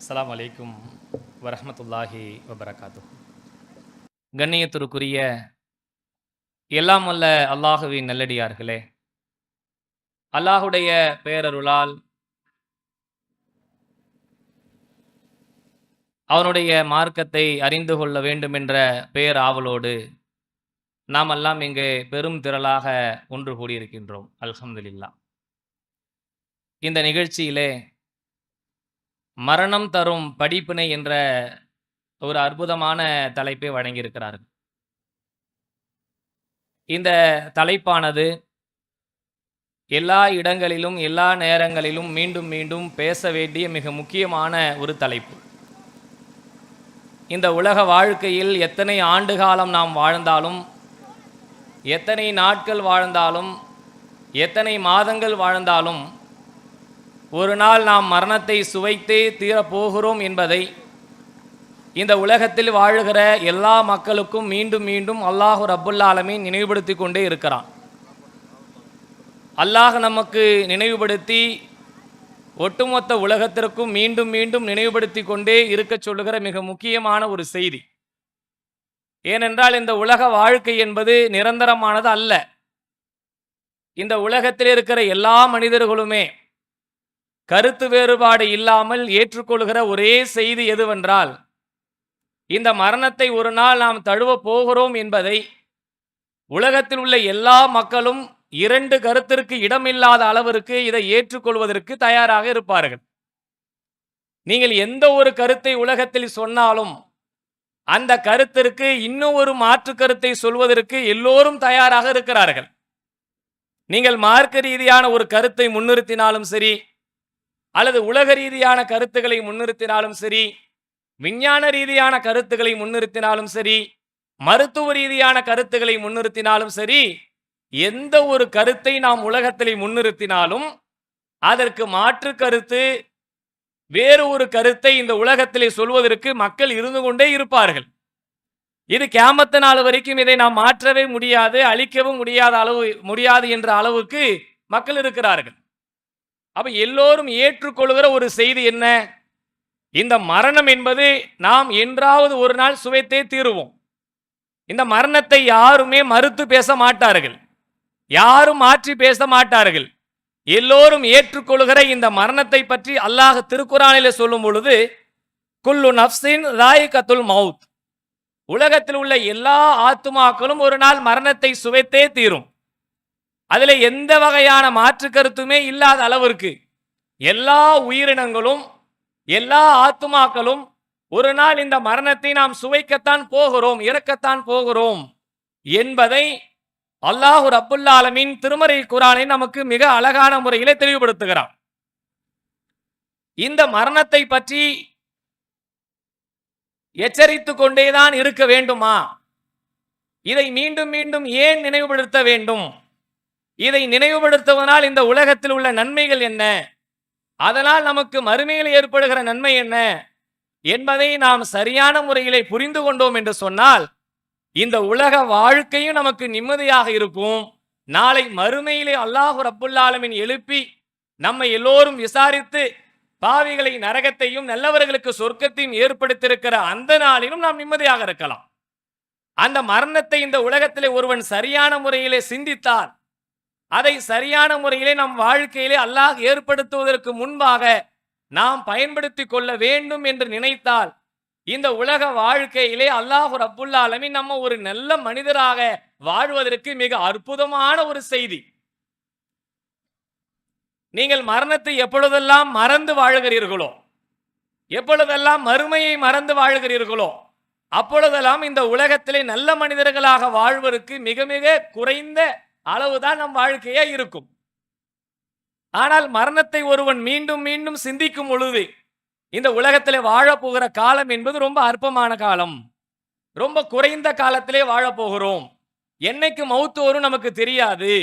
அஸ்ஸலாமு அலைக்கும் வரஹ்மத்துல்லாஹி வபரகாத்து. கண்ணியத்திற்குரிய எல்லாம் வல்ல அல்லாஹுவின் நல்லடியார்களே, அல்லாஹுடைய பேரருளால் அவனுடைய மார்க்கத்தை அறிந்து கொள்ள வேண்டும் என்ற பேராவலோடு நாமெல்லாம் இங்கே பெரும் திரளாக ஒன்று கூடியிருக்கின்றோம். அல்ஹம்துலில்லாஹ். இந்த நிகழ்ச்சியிலே மரணம் தரும் படிப்பினை என்ற ஒரு அற்புதமான தலைப்பை வழங்கியிருக்கிறார்கள். இந்த தலைப்பானது எல்லா இடங்களிலும் எல்லா நேரங்களிலும் மீண்டும் மீண்டும் பேச வேண்டிய மிக முக்கியமான ஒரு தலைப்பு. இந்த உலக வாழ்க்கையில் எத்தனை ஆண்டு காலம் நாம் வாழ்ந்தாலும், எத்தனை நாட்கள் வாழ்ந்தாலும், எத்தனை மாதங்கள் வாழ்ந்தாலும், ஒரு நாள் நாம் மரணத்தை சுவைத்தே தீரப்போகிறோம் என்பதை இந்த உலகத்தில் வாழுகிற எல்லா மக்களுக்கும் மீண்டும் மீண்டும் அல்லாஹு ரப்புல் ஆலமீன் நினைவுபடுத்தி கொண்டே இருக்கிறான். அல்லாஹ் நமக்கு நினைவுபடுத்தி ஒட்டுமொத்த உலகத்திற்கும் மீண்டும் மீண்டும் நினைவுபடுத்தி கொண்டே இருக்க சொல்லுகிற மிக முக்கியமான ஒரு செய்தி. ஏனென்றால் இந்த உலக வாழ்க்கை என்பது நிரந்தரமானது அல்ல. இந்த உலகத்தில் இருக்கிற எல்லா மனிதர்களுமே கருத்து வேறுபாடு இல்லாமல் ஏற்றுக்கொள்கிற ஒரே செய்தி எதுவென்றால், இந்த மரணத்தை ஒரு நாள் நாம் தழுவ போகிறோம் என்பதை உலகத்தில் உள்ள எல்லா மக்களும் இரண்டு கருத்திற்கு இடமில்லாத அளவிற்கு இதை ஏற்றுக்கொள்வதற்கு தயாராக இருப்பார்கள். நீங்கள் எந்த ஒரு கருத்தை உலகத்தில் சொன்னாலும் அந்த கருத்திற்கு இன்னும் ஒரு மாற்று கருத்தை சொல்வதற்கு எல்லோரும் தயாராக இருக்கிறார்கள். நீங்கள் மார்க்க ரீதியான ஒரு கருத்தை முன்னிறுத்தினாலும் சரி, அல்லது உலக ரீதியான கருத்துக்களை முன்னிறுத்தினாலும் சரி, விஞ்ஞான ரீதியான கருத்துக்களை முன்னிறுத்தினாலும் சரி, மருத்துவ ரீதியான கருத்துக்களை முன்னிறுத்தினாலும் சரி, எந்த ஒரு கருத்தை நாம் உலகத்தில் முன்னிறுத்தினாலும் அதற்கு மாற்று கருத்து, வேறு ஒரு கருத்தை இந்த உலகத்திலே சொல்வதற்கு மக்கள் இருந்து கொண்டே இருப்பார்கள். இது கியாமத்து நாள் வரைக்கும் இதை நாம் மாற்றவே முடியாது, அழிக்கவும் முடியாது என்ற அளவுக்கு மக்கள் இருக்கிறார்கள். அப்ப எல்லோரும் ஏற்றுக்கொள்கிற ஒரு செய்தி என்ன? இந்த மரணம் என்பது நாம் என்றாவது ஒரு நாள் சுவைத்தே தீருவோம். இந்த மரணத்தை யாருமே மறுத்து பேச மாட்டார்கள், யாரும் மாற்றி பேச மாட்டார்கள். எல்லோரும் ஏற்றுக்கொள்கிற இந்த மரணத்தை பற்றி அல்லாஹ் திருக்குர்ஆனிலே சொல்லும் பொழுது, குல்லு நஃப்ஸின் ஸாயிகத்துல் மௌத், உலகத்தில் உள்ள எல்லா ஆத்துமாக்களும் ஒரு நாள் மரணத்தை சுவைத்தே தீரும். அதில் எந்த வகையான மாற்று கருத்துமே இல்லாத அளவிற்கு எல்லா உயிரினங்களும் எல்லா ஆத்துமாக்களும் ஒரு நாள் இந்த மரணத்தை நாம் சுவைக்கத்தான் போகிறோம், இறக்கத்தான் போகிறோம் என்பதை அல்லாஹு ரப்புல் ஆலமீன் திருமறை குர்ஆனை நமக்கு மிக அழகான முறையிலே தெளிவுபடுத்துகிறான். இந்த மரணத்தை பற்றி எச்சரித்துக் கொண்டேதான் இருக்க வேண்டுமா? இதை மீண்டும் மீண்டும் ஏன் நினைவுபடுத்த வேண்டும்? இதை நினைவுபடுத்துவதனால் இந்த உலகத்தில் உள்ள நன்மைகள் என்ன, அதனால் நமக்கு மறுமையில் ஏற்படுகிற நன்மை என்ன என்பதை நாம் சரியான முறையிலே புரிந்து கொண்டோம் என்று சொன்னால் இந்த உலக வாழ்க்கையும் நமக்கு நிம்மதியாக இருக்கும். நாளை மறுமையிலே அல்லாஹ் ரப்புல் ஆலமீன் எழுப்பி நம்மை எல்லோரும் விசாரித்து பாவிகளை நரகத்தையும் நல்லவர்களுக்கு சொர்க்கத்தையும் ஏற்படுத்தியிருக்கிற அந்த நாளிலும் நாம் நிம்மதியாக இருக்கலாம். அந்த மரணத்தை இந்த உலகத்திலே ஒருவன் சரியான முறையிலே சிந்தித்தால், அதை சரியான முறையிலே நம் வாழ்க்கையிலே அல்லாஹ் ஏற்படுத்துவதற்கு முன்பாக நாம் பயன்படுத்தி கொள்ள வேண்டும் என்று நினைத்தால், இந்த உலக வாழ்க்கையிலே அல்லாஹ் ரப்புல் ஆலமீன் நம்ம ஒரு நல்ல மனிதராக வாழ்வதற்கு மிக அற்புதமான ஒரு செய்தி. நீங்கள் மரணத்தை எப்பொழுதெல்லாம் மறந்து வாழுகிறீர்களோ, எப்பொழுதெல்லாம் மறுமையை மறந்து வாழுகிறீர்களோ, அப்பொழுதெல்லாம் இந்த உலகத்திலே நல்ல மனிதர்களாக வாழ்வதற்கு மிக மிக குறைந்த அளவுதான் நம் வாழ்க்கையே இருக்கும். ஆனால் மரணத்தை ஒருவன் மீண்டும் மீண்டும் சிந்திக்கும் பொழுது இந்த உலகத்திலே வாழப்போகிற காலம் என்பது ரொம்ப அற்பமான காலம், ரொம்ப குறைந்த காலத்திலே வாழப்போகிறோம், என்னைக்கு மௌத்து வரும் நமக்கு தெரியாது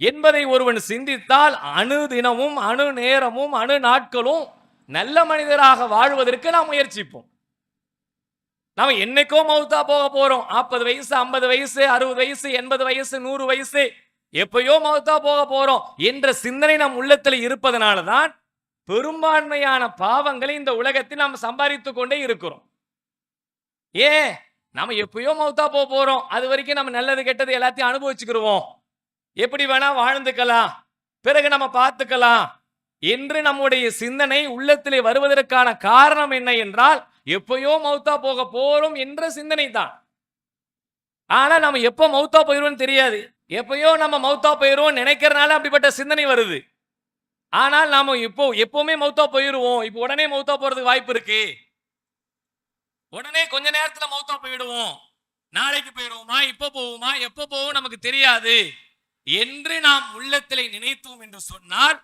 என்பதை ஒருவன் சிந்தித்தால் அணு தினமும் அணு நேரமும் அணு நாட்களும் நல்ல மனிதராக வாழ்வதற்கு நாம் முயற்சிப்போம். நாம் என்னைக்கோ மௌத்தா போக போறோம், 40 வயசு 50 வயசு 60 வயசு 80 வயசு 100 வயசு எப்பயோ மௌத்தா போக போறோம் என்ற சிந்தனை நம் உள்ளத்தில் இருப்பதனால தான் பெரும்பான்மையான பாவங்களை இந்த உலகத்தில் நாம் சம்பாதித்துக் கொண்டே இருக்கிறோம். ஏன்? நம்ம எப்பயோ மௌத்தா போறோம், அது வரைக்கும் நம்ம நல்லது கெட்டது எல்லாத்தையும் அனுபவிச்சுக்கிருவோம், எப்படி வேணா வாழ்ந்துக்கலாம், பிறகு நம்ம பார்த்துக்கலாம் என்று நம்முடைய சிந்தனை உள்ளத்திலே வருவதற்கான காரணம் என்ன என்றால், எப்பயோ மௌத்தா போக போறோம் என்ற சிந்தனை தான். ஆனா நம்ம எப்போ மௌத்தா போயிரும் தெரியாது. எப்பயோ நம்ம மௌத்தா போயிரும் நினைக்கிறனால அப்படிப்பட்ட சிந்தனை வருது. ஆனால் நாம எப்பவுமே மௌத்தா போயிருவோம், இப்போ உடனே மௌத்தா போறதுக்கு வாய்ப்பு இருக்கு, உடனே கொஞ்ச நேரத்துல மௌத்தா போயிடுவோம், நாளைக்கு போயிடுவோமா, இப்ப போவோமா, எப்ப போவோம் நமக்கு தெரியாது என்று நாம் உள்ளத்திலே நினைத்தோம் என்று சொன்னால்,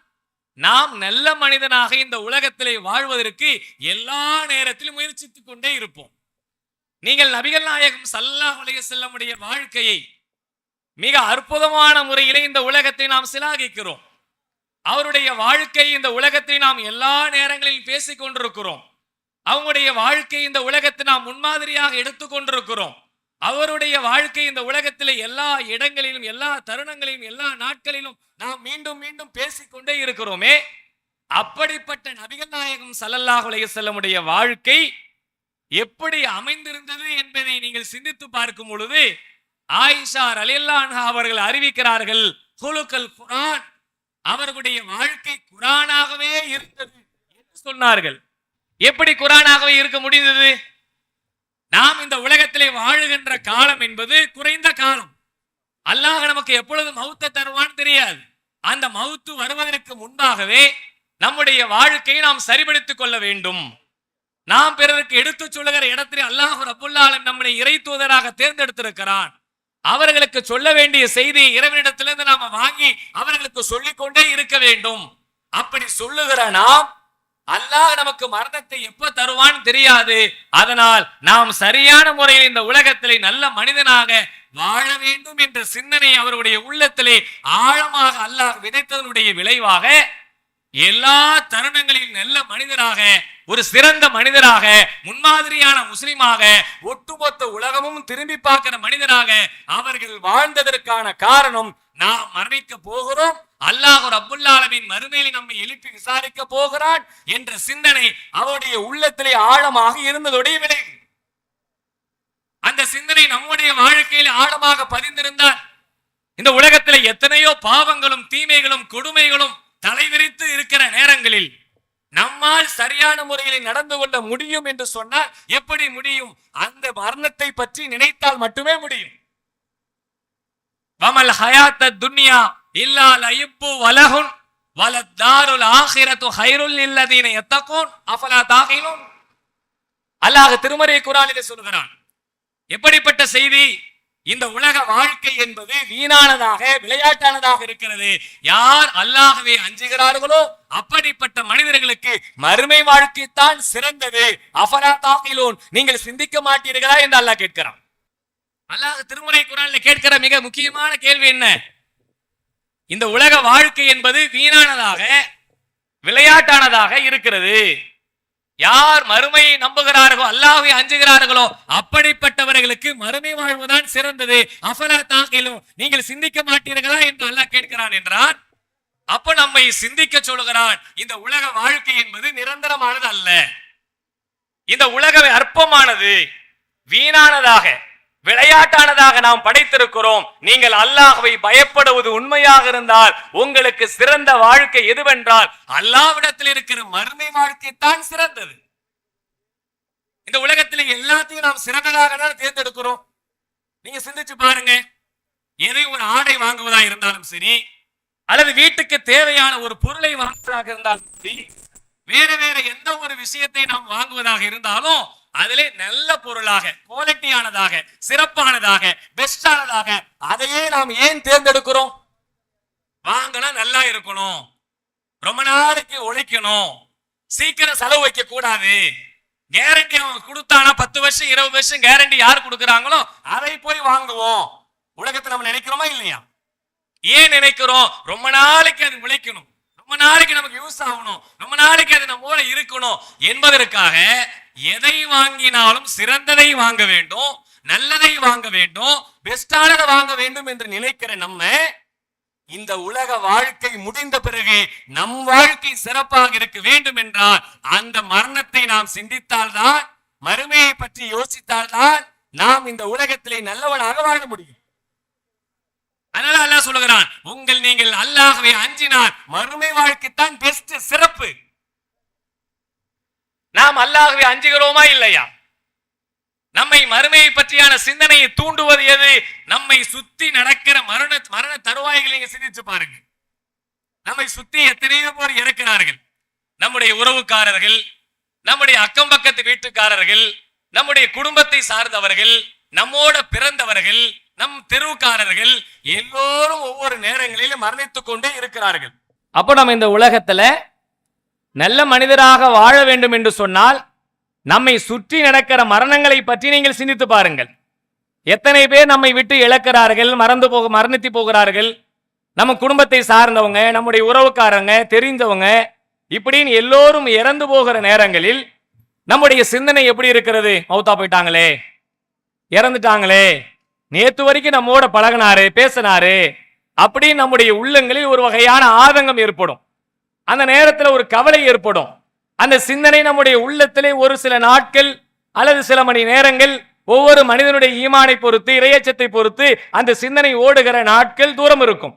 நாம் நல்ல மனிதனாக இந்த உலகத்திலே வாழ்வதற்கு எல்லா நேரத்திலும் முயற்சித்துக் கொண்டே இருப்போம். நீங்கள் நபிகள் நாயகம் ஸல்லல்லாஹு அலைஹி வஸல்லமுடைய வாழ்க்கையை மிக அற்புதமான முறையிலே இந்த உலகத்தை நாம் சிலாகிக்கிறோம். அவருடைய வாழ்க்கை இந்த உலகத்தை நாம் எல்லா நேரங்களிலும் பேசிக் கொண்டிருக்கிறோம். அவங்களுடைய வாழ்க்கை இந்த உலகத்தை நாம் முன்மாதிரியாக எடுத்துக்கொண்டிருக்கிறோம். அவருடைய வாழ்க்கை இந்த வஉலகத்திலே எல்லா இடங்களிலும் எல்லா தருணங்களிலும் எல்லா நாட்களிலும் நாம் மீண்டும் மீண்டும் பேசிக்கொண்டே இருக்கிறோமே. அப்படிப்பட்ட நபிகள் நாயகம் ஸல்லல்லாஹு அலைஹி வஸல்லமுடைய வாழ்க்கை எப்படி அமைந்திருந்தது என்பதை நீங்கள் சிந்தித்து பார்க்கும் பொழுது ஆயிஷா ரலியல்லாஹு அன்ஹா அவர்கள் அறிவிக்கிறார்கள், குலுக்கல் குர்ஆன், அவர்களுடைய வாழ்க்கை குர்ஆனாகவே இருந்தது என்று சொன்னார்கள். எப்படி குர்ஆனாகவே இருக்க முடிந்தது? நாம் இந்த உலகத்திலே வாழுகின்ற காலம் என்பது குறைந்த காலம். அல்லாஹ் நமக்கு எப்பொழுது மௌத்தை தருவான்னு தெரியாது. அந்த மௌத்து வருவதற்கு முன்பாகவே நம்முடைய வாழ்க்கையை நாம் சரிபடுத்திக் கொள்ள வேண்டும். நாம் பிறருக்கு எடுத்து சொல்லுகிற இடத்திலே அல்லாஹ் ரப்புல் ஆலமீன் நம்மை இறை தூதராக தேர்ந்தெடுத்திருக்கிறான். அவர்களுக்கு சொல்ல வேண்டிய செய்தியை இறைவனிடத்திலிருந்து நாம வாங்கி அவர்களுக்கு சொல்லிக் கொண்டே இருக்க வேண்டும். அப்படி சொல்லுகிற நாம் அல்லாஹ் நமக்கு மரணத்தை எப்ப தருவான்னு தெரியாது. அதனால் நாம் சரியான முறையில் இந்த உலகத்திலே நல்ல மனிதனாக வாழ வேண்டும் என்ற சிந்தனை அவருடைய உள்ளத்திலே ஆழமாக அல்லாஹ் விதைத்ததனுடைய விளைவாக எல்லா தருணங்களிலும் நல்ல மனிதராக, ஒரு சிறந்த மனிதராக, முன்மாதிரியான முஸ்லிமாக, ஒட்டுமொத்த உலகமும் திரும்பி பார்க்கிற மனிதராக அவர்கள் வாழ்ந்ததற்கான காரணம், நாம் மரணிக்க போகிறோம், அல்லாஹ் ரப்புல் ஆலமீன் மறுமையில் நம்மை எழுப்பி விசாரிக்க போகிறான் என்ற சிந்தனை அவருடைய உள்ளத்திலே ஆழமாக இருந்ததுடைய விளைவு. அந்த சிந்தனை நம்முடைய வாழ்க்கையில் ஆழமாக பதிந்திருந்தால் இந்த உலகத்தில் எத்தனையோ பாவங்களும் தீமைகளும் கொடுமைகளும் தலைவிரித்து இருக்கிற நேரங்களில் நம்மால் சரியான முறையில் நடந்து கொள்ள முடியும் என்று சொன்னால் எப்படி முடியும்? அந்த மரணத்தை பற்றி நினைத்தால் மட்டுமே முடியும். வமல் ஹயாத்த துன்யா இல்லா லயிப்பு வலஹுன் வலத்தாருல் ஆகிரத்து ஹைருல் லில்லதீன யத்தகூன் அஃபலா தாகிலூன். அல்லாஹ் திருமறை குர்ஆனிலே சொல்கிறான். எப்படிப்பட்ட செய்தி? இந்த உலக வாழ்க்கை என்பது வீணானதாக விளையாட்டானதாக இருக்கிறது. யார் அல்லாஹ்வை அஞ்சுகிறார்களோ அப்படிப்பட்ட மனிதர்களுக்கு மறுமை வாழ்க்கை தான் சிறந்தது. அஃபலா தாகிலூன், நீங்கள் சிந்திக்க மாட்டீர்களா என்று அல்லாஹ் கேட்கிறான். அல்லாஹ் திருமறை குர்ஆனிலே கேட்கிற மிக முக்கியமான கேள்வி என்ன? இந்த உலக வாழ்க்கை என்பது வீணானதாக விளையாட்டானதாக இருக்கிறது. யார் மறுமையை நம்புகிறார்களோ அல்லாஹ்வை அஞ்சுகிறார்களோ அப்படிப்பட்டவர்களுக்கு மறுமை வாழ்வுதான் சிறந்தது. அஃபலா தாகிலூன், நீங்கள் சிந்திக்க மாட்டீர்களா என்று அல்லாஹ் கேட்கிறான் என்றார். அப்ப நம்மை சிந்திக்க சொல்கிறான். இந்த உலக வாழ்க்கை என்பது நிரந்தரமானது அல்ல. இந்த உலகம் அற்பமானது, வீணானதாக விளையாட்டானதாக நாம் படைத்திருக்கிறோம். நீங்கள் அல்லாஹ்வை பயப்படுவது உண்மையாக இருந்தால் உங்களுக்கு சிறந்த வாழ்க்கை எதுவென்றால் அல்லாஹ்விடத்தில் இருக்கிற மறுமை வாழ்க்கை தான் சிறந்தது. இந்த உலகத்தில் எல்லாத்தையும் நாம் சிறந்ததாக தான் தேர்ந்தெடுக்கிறோம். நீங்க சிந்திச்சு பாருங்க. எதை ஒரு ஆடை வாங்குவதா இருந்தாலும் சரி, அல்லது வீட்டுக்கு தேவையான ஒரு பொருளை வாங்குவதாக இருந்தாலும் சரி, வேற வேற எந்த ஒரு விஷயத்தை நாம் வாங்குவதாக இருந்தாலும் அதிலே நல்ல பொருளாக, குவாலிட்டியானதாக, சிறப்பானதாக, பெஸ்டானதாக அதையே நாம் ஏன் தேர்ந்தெடுக்கிறோம்? வாங்கினா நல்லா இருக்கணும், ரொம்ப நாளைக்கு உழைக்கணும், சீக்கிரம் செலவு வைக்க கூடாது, கேரண்டி அவங்க கொடுத்தானா 10 வருஷம் 20 வருஷம் கேரண்டி யார் கொடுக்குறாங்களோ அதை போய் வாங்குவோம். உலகத்தை நம்ம நினைக்கிறோமா இல்லையா? ஏன் நினைக்கிறோம்? ரொம்ப நாளைக்கு அது உழைக்கணும், ரொம்ப நாளைக்கு நமக்கு யூஸ் ஆகணும், ரொம்ப நாளைக்கு அது நம்ம போல இருக்கணும் என்பதற்காக எதை வாங்கினாலும் சிறந்ததை வாங்க வேண்டும், நல்லதை வாங்க வேண்டும், பெஸ்டானதை வாங்க வேண்டும் என்று நினைக்கிற நம்ம இந்த உலக வாழ்க்கை முடிந்த பிறகு நம் வாழ்க்கை சிறப்பாக இருக்க வேண்டும் என்றால் அந்த மரணத்தை நாம் சிந்தித்தால்தான், மறுமையை பற்றி யோசித்தால்தான் நாம் இந்த உலகத்திலே நல்லவனாக வாழ முடியும். அதனால அல்லாஹ் சொல்லுகிறான், நீங்கள் அல்லாஹ்வை அஞ்சினால் மறுமை வாழ்க்கை தான் பெஸ்ட், சிறப்பு. நாம் அல்லாஹ்வை அஞ்சுகிறோமா இல்லையா? நம்மை மறுமையை பற்றியான சிந்தனையை தூண்டுவது எது? நம்மை சுத்தி நடக்கிற மரண தருவாய்களை நீங்க சிந்திச்சு பாருங்க. நம்மை சுத்தி எத்தனையோ பேர் இறக்கிறார்கள். நம்முடைய உறவுக்காரர்கள், நம்முடைய அக்கம் பக்கத்து வீட்டுக்காரர்கள், நம்முடைய குடும்பத்தை சார்ந்தவர்கள், நம்மோட பிறந்தவர்கள், நம் தெருவுக்காரர்கள் எல்லோரும் ஒவ்வொரு நேரங்களிலும் மரணித்துக் கொண்டே இருக்கிறார்கள். அப்போ நம்ம இந்த உலகத்துல நல்ல மனிதராக வாழ வேண்டும் என்று சொன்னால் நம்மை சுற்றி நடக்கிற மரணங்களை பற்றி நீங்கள் சிந்தித்து பாருங்கள். எத்தனை பேர் நம்மை விட்டு இழக்கிறார்கள், மரணித்து போகிறார்கள். நம்ம குடும்பத்தை சார்ந்தவங்க, நம்முடைய உறவுக்காரங்க, தெரிந்தவங்க, இப்படின்னு எல்லோரும் இறந்து போகிற நேரங்களில் நம்முடைய சிந்தனை எப்படி இருக்கிறது? மௌத்தா போயிட்டாங்களே, இறந்துட்டாங்களே, நேத்து வரைக்கும் நம்மோட பழகினாரு, பேசினாரு, அப்படின்னு நம்முடைய உள்ளங்களில் ஒரு வகையான ஆதங்கம் ஏற்படும். அந்த நேரத்தில் ஒரு கவலை ஏற்படும். அந்த சிந்தனை நம்முடைய உள்ளத்திலே ஒரு சில நாட்கள் அல்லது சில மணி நேரங்கள், ஒவ்வொரு மனிதனுடைய ஈமானை பொறுத்து, இறையச்சத்தை பொறுத்து அந்த சிந்தனை ஓடுகிற நாட்கள் தூரம் இருக்கும்.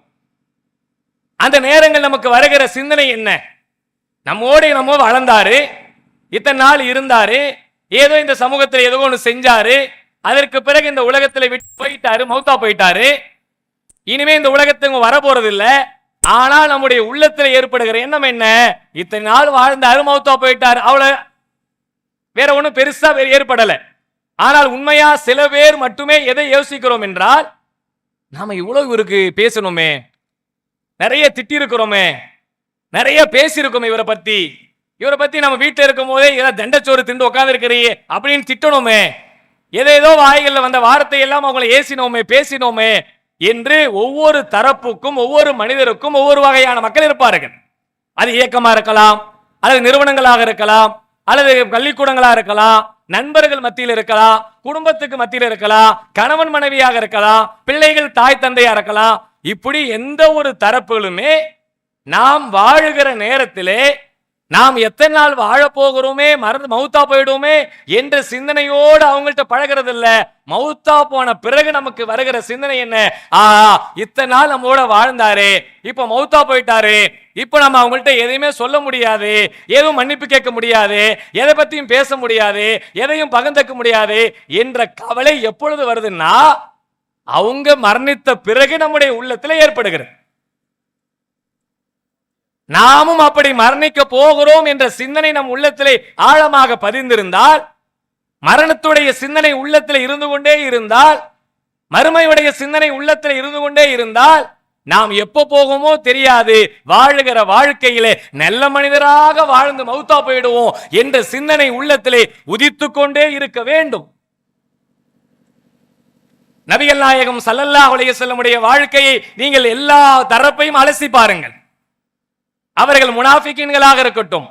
அந்த நேரங்கள் நமக்கு வருகிற சிந்தனை என்ன? நம்ம வளர்ந்தாரு, இத்தனை நாள் இருந்தாரு, ஏதோ இந்த சமூகத்தில் ஏதோ ஒன்று செஞ்சாரு, அதற்கு பிறகு இந்த உலகத்தில் விட்டு போயிட்டாரு, மௌத்தா போயிட்டாரு, இனிமே இந்த உலகத்துக்கு வர போறது இல்லை. ஆனால் நம்முடைய உள்ளத்தில் ஏற்படுகிற எண்ணம் என்ன? இத்தனை நாள் வாழ்ந்தாரு, மௌத்தா போயிட்டாரு, அவ்வளவு, வேற ஒன்றும் பெருசா ஏற்படல. ஆனால் உண்மையா சில பேர் மட்டுமே எதை யோசிக்கிறோம் என்றால், நாம இவ்வளவு இவருக்கு பேசணுமே, நிறைய திட்டி இருக்கிறோமே, நிறைய பேசியிருக்கோமே இவரை பத்தி நம்ம வீட்டில் இருக்கும் போதே ஏதாவது தண்டச்சோறு திண்டு உட்கார்ந்து இருக்கிறீங்க அப்படின்னு திட்டணுமே, ஏதேதோ வாய்களில் வந்த வார்த்தை எல்லாம் அவங்களை ஏசினோமே, பேசினோமே என்று ஒவ்வொரு தரப்புக்கும், ஒவ்வொரு மனிதருக்கும் ஒவ்வொரு வகையான மக்கள் இருப்பார்கள். அது இயக்கமா இருக்கலாம், அல்லது நிறுவனங்களாக இருக்கலாம், அல்லது பள்ளிக்கூடங்களாக இருக்கலாம், நண்பர்கள் மத்தியில் இருக்கலாம், குடும்பத்துக்கு மத்தியில் இருக்கலாம், கணவன் மனைவியாக இருக்கலாம், பிள்ளைகள் தாய் தந்தையா இருக்கலாம். இப்படி எந்த ஒரு தரப்புகளுமே நாம் வாழுகிற நேரத்திலே நாம் எத்தனை நாள் வாழ போகிறோமே, மௌத்தா போயிடுவோமே என்ற சிந்தனையோடு அவங்கள்ட்ட பழகிறது இல்ல. மௌத்தா போன பிறகு நமக்கு வருகிற சிந்தனை என்ன? இத்தனை நாள் நம்மோட வாழ்ந்தாரு, இப்ப மௌத்தா போயிட்டாரு, இப்ப நம்ம அவங்கள்ட்ட எதையுமே சொல்ல முடியாது, எதுவும் மன்னிப்பு கேட்க முடியாது, எதை பத்தியும் பேச முடியாது, எதையும் பகிர்ந்துக்க முடியாது என்ற கவலை எப்பொழுது வருதுன்னா அவங்க மரணித்த பிறகு நம்முடைய உள்ளத்தில் ஏற்படுகிறது. நாமும் அப்படி மரணிக்க போகிறோம் என்ற சிந்தனை நம் உள்ளத்திலே ஆழமாக பதிந்திருந்தால், மரணத்துடைய சிந்தனை உள்ளத்தில் இருந்து கொண்டே இருந்தால், மறுமையுடைய சிந்தனை உள்ளத்தில் இருந்து கொண்டே இருந்தால், நாம் எப்ப போகுமோ தெரியாது, வாழுகிற வாழ்க்கையிலே நல்ல மனிதராக வாழ்ந்து மௌத்தா போயிடுவோம் என்ற சிந்தனை உள்ளத்திலே உதித்து கொண்டே இருக்க வேண்டும். நபிகள் நாயகம் ஸல்லல்லாஹு அலைஹி வஸல்லமுடைய வாழ்க்கையை நீங்கள் எல்லா தரப்பையும் அலசி பாருங்கள். அவர்கள் முனாஃபிகீன்களாக இருக்கட்டும்,